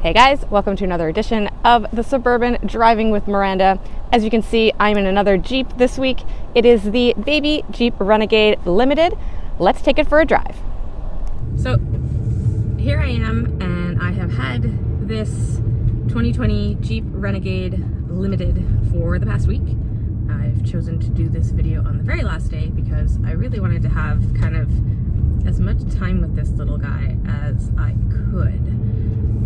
Hey guys, welcome to another edition of the Suburban Driving with Miranda. As you can see, I'm in another Jeep this week. It is the baby Jeep Renegade Limited. Let's take it for a drive. So here I am, and I have had this 2020 Jeep Renegade Limited for the past week. I've chosen to do this video on the very last day because I really wanted to have kind of as much time with this little guy as I could.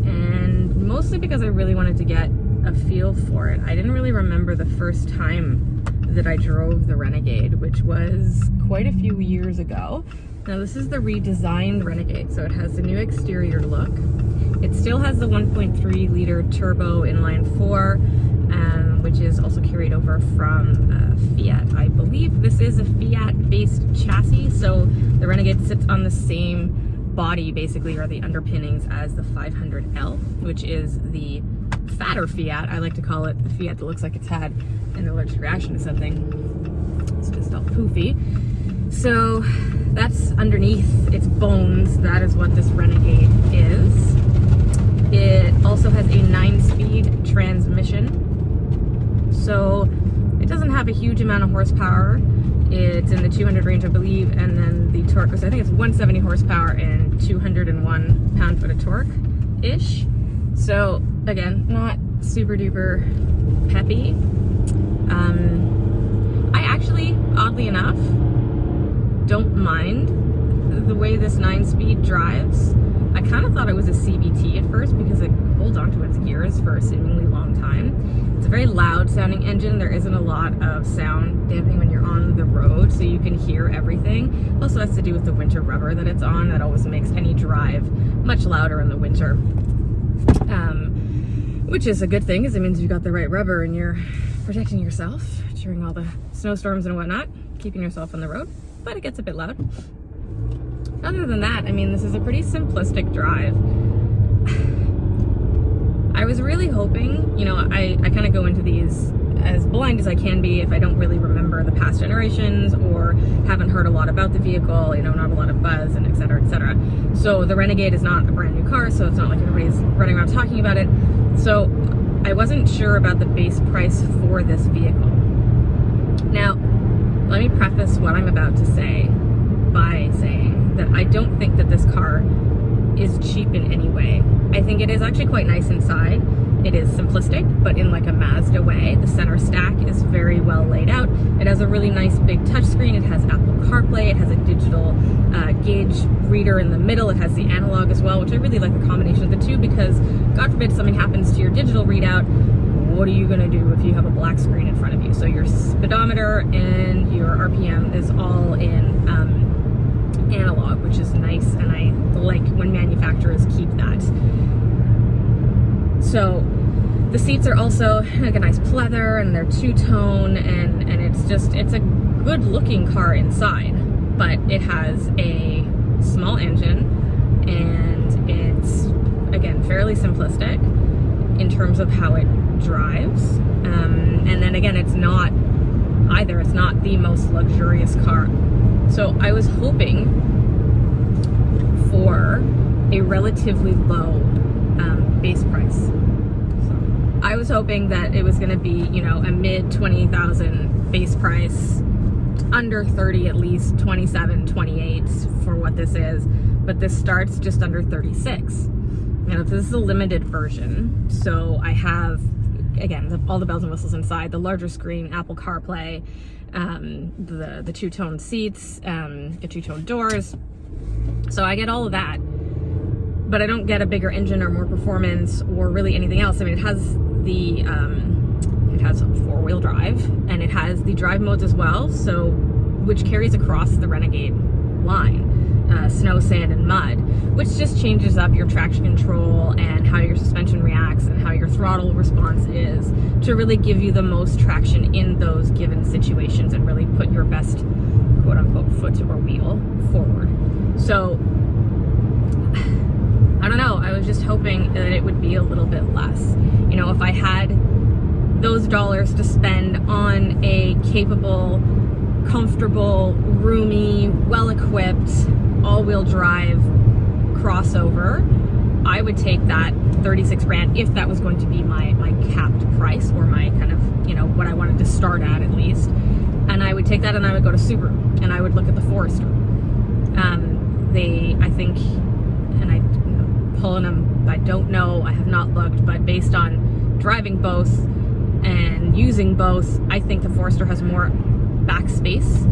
And mostly because I really wanted to get a feel for it. I didn't really remember the first time that I drove the Renegade, which was quite a few years ago. Now this is the redesigned Renegade, so it has the new exterior look. It still has the 1.3 liter turbo inline 4, which is also carried over from Fiat. I believe this is a Fiat-based chassis, so the Renegade sits on the same body basically, or the underpinnings, as the 500L, which is the fatter Fiat. I like to call it the Fiat that looks like it's had an allergic reaction to something. It's just all poofy. So that's underneath its bones. That is what this Renegade is. It also has a 9-speed transmission. So it doesn't have a huge amount of horsepower. It's in the 200 range, I believe, and then the torque was, I think it's 170 horsepower and 201 pound-foot of torque-ish. So, again, not super duper peppy. I actually, oddly enough, don't mind the way this 9-speed drives. I kind of thought it was a CVT at first because it holds onto its gears for a seemingly long time. It's a very loud sounding engine. There isn't a lot of sound damping when you're on the road, so you can hear everything. It also has to do with the winter rubber that it's on. That always makes any drive much louder in the winter, which is a good thing, because it means you've got the right rubber and you're protecting yourself during all the snowstorms and whatnot, keeping yourself on the road, but it gets a bit loud. Other than that, I mean, this is a pretty simplistic drive. I was really hoping, you know, I kind of go into these as blind as I can be if I don't really remember the past generations or haven't heard a lot about the vehicle, you know, not a lot of buzz and et cetera, et cetera. So the Renegade is not a brand new car, so it's not like everybody's running around talking about it. So I wasn't sure about the base price for this vehicle. Now, let me preface what I'm about to say by saying that I don't think that this car is cheap in any way. I think it is actually quite nice inside. It is simplistic, but in like a Mazda way. The center stack is very well laid out. It has a really nice big touchscreen. It has Apple CarPlay. It has a digital gauge reader in the middle. It has the analog as well, which I really like the combination of the two, because God forbid something happens to your digital readout, what are you gonna do if you have a black screen in front of you? So your speedometer and your RPM is all in analog, which is nice, and I like when manufacturers keep that. So the seats are also like a nice pleather, and they're two-tone, and it's a good looking car inside, but it has a small engine, and it's, again, fairly simplistic in terms of how it drives. And then again, it's not the most luxurious car. So I was hoping for a relatively low base price. So I was hoping that it was going to be, you know, a mid 20,000 base price, under 30 at least, 27, 28 for what this is, but this starts just under 36. Now this is a limited version, so I have, again, all the bells and whistles inside, the larger screen, Apple CarPlay, the two-tone seats, the two-tone doors. So I get all of that, but I don't get a bigger engine or more performance or really anything else. I mean, it has the it has four-wheel drive, and it has the drive modes as well, so which carries across the Renegade line. Snow, sand, and mud, which just changes up your traction control and how your suspension reacts and how your throttle response is to really give you the most traction in those given situations and really put your best quote-unquote foot or wheel forward. So I don't know, I was just hoping that it would be a little bit less. You know, if I had those dollars to spend on a capable, comfortable, roomy, well-equipped, all-wheel drive crossover, I would take that 36 grand if that was going to be my capped price, or my kind of, you know, what I wanted to start at least. And I would take that and I would go to Subaru and I would look at the Forester. I think, and I, pulling them, I don't know, I have not looked, but based on driving both and using both, I think the Forester has more back space.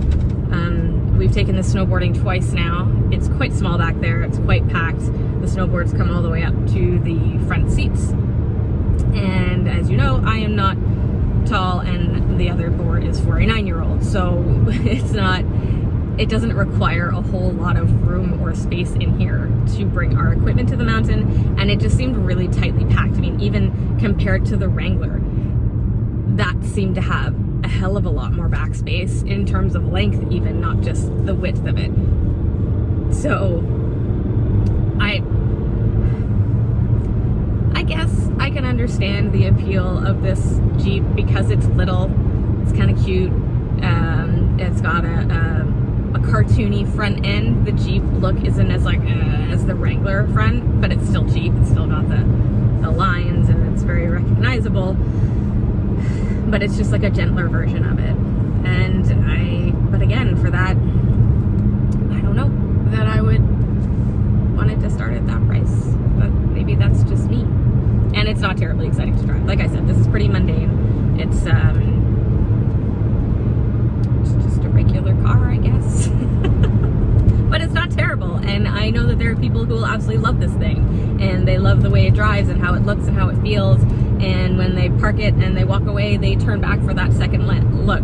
We've taken the snowboarding twice now. It's quite small back there, it's quite packed. The snowboards come all the way up to the front seats. And as you know, I am not tall and the other board is for a 9-year-old. So it doesn't require a whole lot of room or space in here to bring our equipment to the mountain. And it just seemed really tightly packed. I mean, even compared to the Wrangler, that seemed to have a hell of a lot more backspace in terms of length, even, not just the width of it. So I guess I can understand the appeal of this Jeep because it's little, it's kind of cute, it's got a cartoony front end. The Jeep look isn't as like as the Wrangler front, but it's still Jeep. It's still got the lines and it's very recognizable, but it's just like a gentler version of it. But again, for that, I don't know that I would want it to start at that price, but maybe that's just me. And it's not terribly exciting to drive. Like I said, this is pretty mundane. It's just a regular car, I guess. But it's not terrible. And I know that there are people who will absolutely love this thing. And they love the way it drives and how it looks and how it feels. And when they park it and they walk away, they turn back for that second look.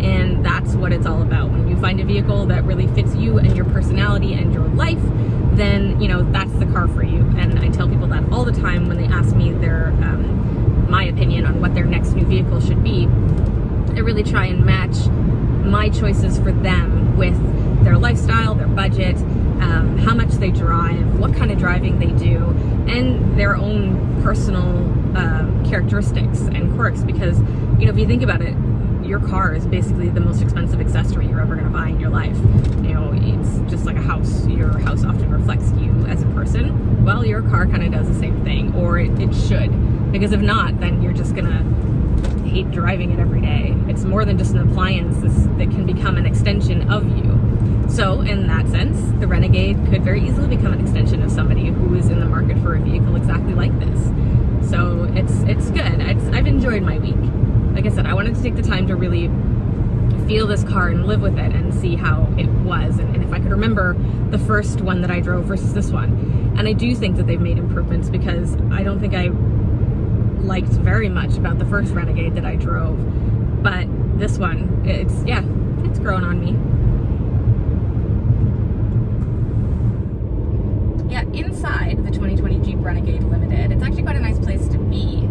And that's what it's all about. When you find a vehicle that really fits you and your personality and your life, then, you know, that's the car for you. And I tell people that all the time when they ask me their my opinion on what their next new vehicle should be. I really try and match my choices for them with their lifestyle, their budget, how much they drive, what kind of driving they do, and their own personal characteristics and quirks. Because, you know, if you think about it, your car is basically the most expensive accessory you're ever going to buy in your life. You know, it's just like a house. Your house often reflects you as a person. Well, your car kind of does the same thing, or it should. Because if not, then you're just going to hate driving it every day. It's more than just an appliance that can become an extension of you. So in that sense, the Renegade could very easily become an extension of somebody who is in the market for a vehicle exactly like this. So it's good. I've enjoyed my week. Like I said, I wanted to take the time to really feel this car and live with it and see how it was, and if I could remember the first one that I drove versus this one. And I do think that they've made improvements, because I don't think I liked very much about the first Renegade that I drove, but this one, it's grown on me. Yeah, inside the 2020 Jeep Renegade Limited, it's actually quite a nice place to be.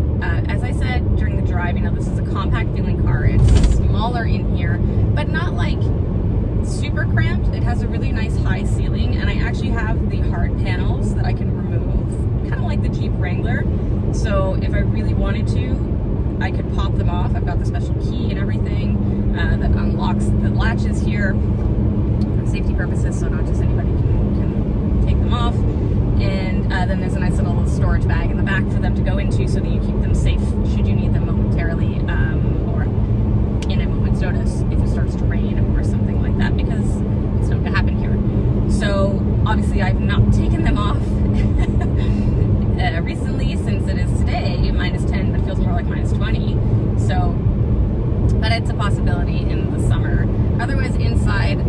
As I said during the drive, you know, this is a compact feeling car. It's smaller in here, but not like super cramped. It has a really nice high ceiling, and I actually have the hard panels that I can remove, kind of like the Jeep Wrangler. So if I really wanted to, I could pop them off. I've got the special key and everything that unlocks the latches here for safety purposes, so not just anybody can take them off. And then there's a nice little storage bag in the back for them to go into, so that you keep them safe should you need them momentarily, or in a moment's notice if it starts to rain or something like that, because it's not going to happen here. So obviously I've not taken them off recently, since it is today -10, but it feels more like -20. So, but it's a possibility in the summer. Otherwise, inside,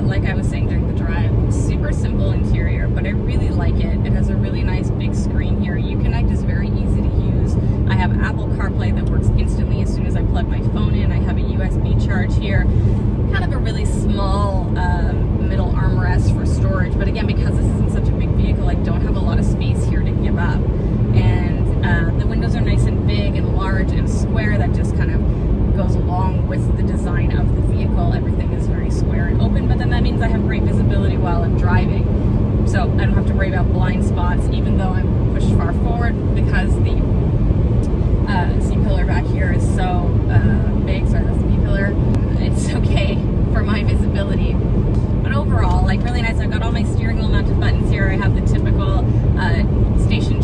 like I was saying during the drive, super simple interior, but I really like it. It has a really nice big screen here. Uconnect is very easy to use. I have Apple CarPlay that works instantly as soon as I plug my phone in. I have a USB charge here. Kind of a really small middle armrest for storage, but again, because this isn't such a big vehicle, I don't have a lot of space here to give up. And the windows are nice and big and large and square. That just kind of goes along with the design of the vehicle. Everything is very square and open, but then that means I have great visibility while I'm driving. So I don't have to worry about blind spots, even though I'm pushed far forward, because the C-pillar back here is so big. Sorry, that's the B-pillar. It's okay for my visibility. But overall, like, really nice. I've got all my steering wheel mounted buttons here. I have the typical station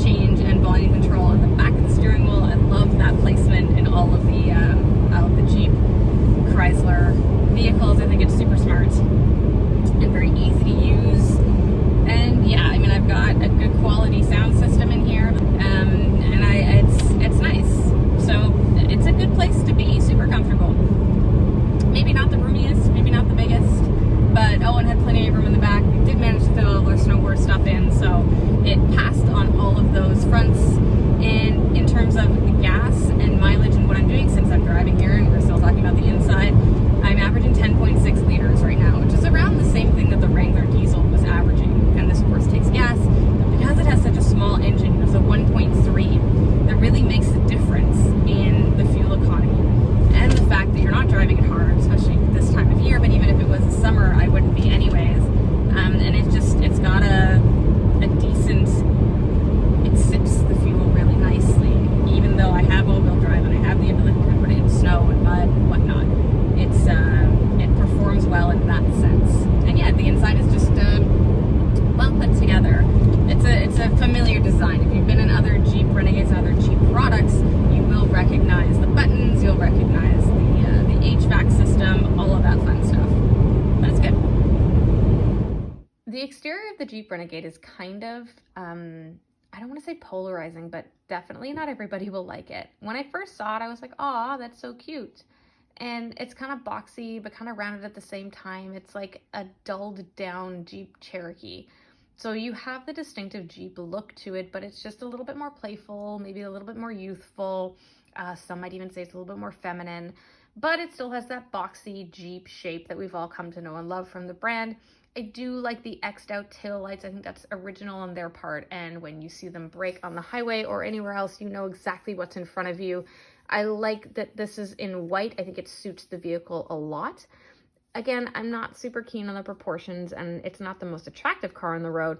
exterior of the Jeep Renegade is kind of, I don't want to say polarizing, but definitely not everybody will like it. When I first saw it, I was like, aw, that's so cute. And it's kind of boxy, but kind of rounded at the same time. It's like a dulled down Jeep Cherokee. So you have the distinctive Jeep look to it, but it's just a little bit more playful, maybe a little bit more youthful. Some might even say it's a little bit more feminine, but it still has that boxy Jeep shape that we've all come to know and love from the brand. I do like the X'd out tail lights. I think that's original on their part. And when you see them brake on the highway or anywhere else, you know exactly what's in front of you. I like that this is in white. I think it suits the vehicle a lot. Again, I'm not super keen on the proportions, and it's not the most attractive car on the road,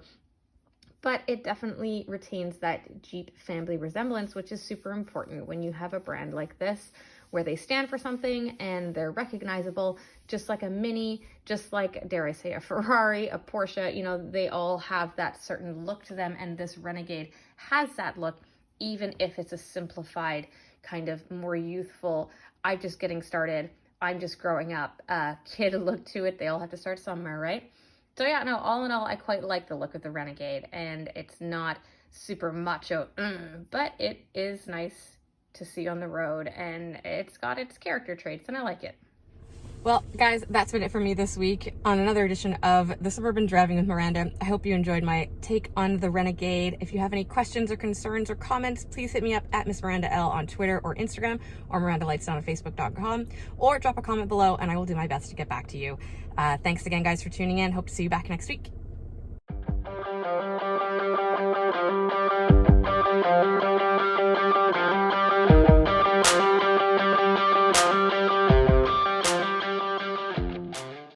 but it definitely retains that Jeep family resemblance, which is super important when you have a brand like this, where they stand for something and they're recognizable, just like a Mini, just like, dare I say, a Ferrari, a Porsche. You know, they all have that certain look to them, and this Renegade has that look, even if it's a simplified, kind of more youthful, I'm just getting started, I'm just growing up, kid look to it. They all have to start somewhere, right? So yeah, no, all in all, I quite like the look of the Renegade, and it's not super macho, but it is nice to see on the road, and it's got its character traits, and I like it. Well, guys, that's been it for me this week on another edition of The Suburban Driving with Miranda. I hope you enjoyed my take on the Renegade. If you have any questions or concerns or comments, please hit me up at Miss Miranda L on Twitter or Instagram, or MirandaLightsDown on Facebook.com, or drop a comment below and I will do my best to get back to you. Thanks again, guys, for tuning in. Hope to see you back next week.